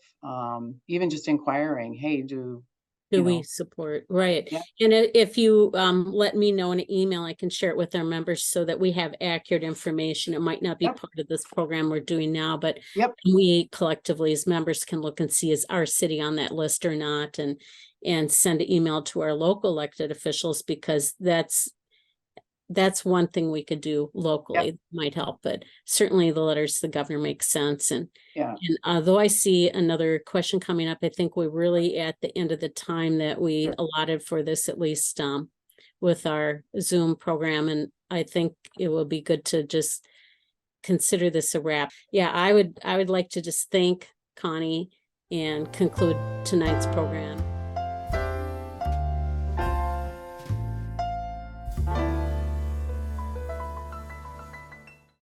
even just inquiring, hey, do you we know, support? Right. yeah, And if you let me know in an email, I can share it with our members so that we have accurate information. It might not be yep, part of this program we're doing now, but yep, we collectively as members can look and see, is our city on that list or not, and send an email to our local elected officials, because that's one thing we could do yep, locally, might help, but certainly the letters to the governor make sense. yeah, And although I see another question coming up, I think we're really at the end of the time that we sure. allotted for this, at least with our Zoom program. And I think it will be good to just consider this a wrap. Yeah, I would like to just thank Connie and conclude tonight's program.